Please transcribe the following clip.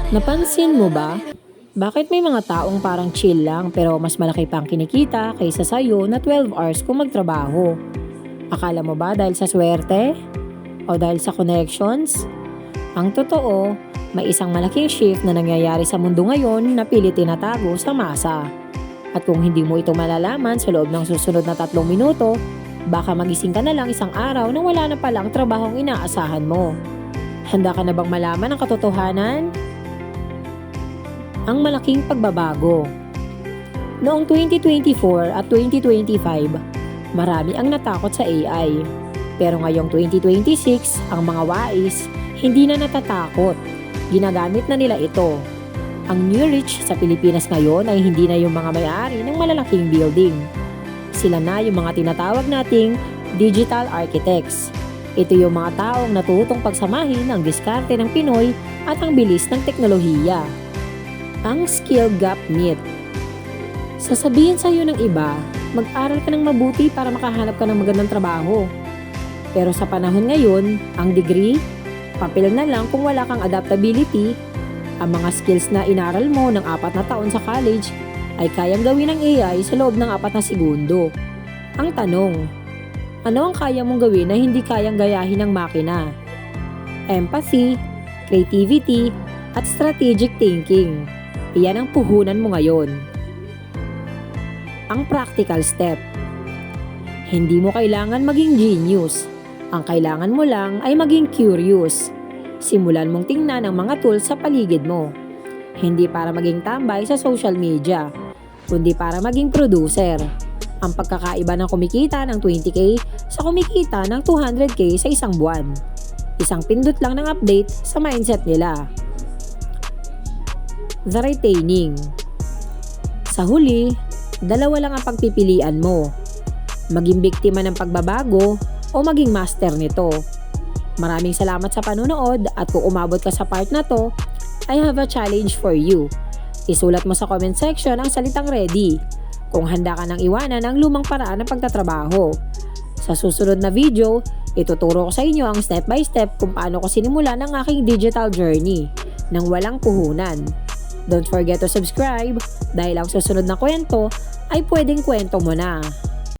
Napansin mo ba? Bakit may mga taong parang chill lang pero mas malaki pang kinikita kaysa sa'yo na 12 hours kung magtrabaho? Akala mo ba dahil sa swerte? O dahil sa connections? Ang totoo, may isang malaking shift na nangyayari sa mundo ngayon na pilit tinatago sa masa. At kung hindi mo ito malalaman sa loob ng susunod na 3 minuto, baka magising ka na lang isang araw nang wala na palang trabahong inaasahan mo. Handa ka na bang malaman ang katotohanan? Ang malaking pagbabago. Noong 2024 at 2025, marami ang natakot sa AI. Pero ngayong 2026, ang mga wais hindi na natatakot. Ginagamit na nila ito. Ang new rich sa Pilipinas ngayon ay hindi na yung mga may-ari ng malalaking building. Sila na yung mga tinatawag nating digital architects. Ito yung mga taong natutong pagsamahin ang diskarte ng Pinoy at ang bilis ng teknolohiya. Ang skill gap myth. Sasabihin sa iyo ng iba, mag-aral ka ng mabuti para makahanap ka ng magandang trabaho. Pero sa panahon ngayon, ang degree, papel na lang kung wala kang adaptability. Ang mga skills na inaral mo ng 4 na taon sa college ay kayang gawin ng AI sa loob ng 4 na segundo. Ang tanong, ano ang kaya mong gawin na hindi kayang gayahin ng makina? Empathy, creativity, at strategic thinking. Iyan ang puhunan mo ngayon. Ang practical step. Hindi mo kailangan maging genius. Ang kailangan mo lang ay maging curious. Simulan mong tingnan ang mga tools sa paligid mo. Hindi para maging tambay sa social media, kundi para maging producer. Ang pagkakaiba ng kumikita ng 20k sa kumikita ng 200k sa isang buwan. Isang pindot lang ng update sa mindset nila. The retaining. Sa huli, dalawa lang ang pagpipilian mo. Maging biktima ng pagbabago o maging master nito. Maraming salamat sa panonood at kung umabot ka sa part na to, I have a challenge for you. Isulat mo sa comment section ang salitang ready kung handa ka nang iwanan ang lumang paraan ng pagtatrabaho. Sa susunod na video, ituturo ko sa inyo ang step by step kung paano ko sinimulan ang aking digital journey nang walang puhunan. Don't forget to subscribe dahil ang susunod na kwento ay pwedeng kwento mo na.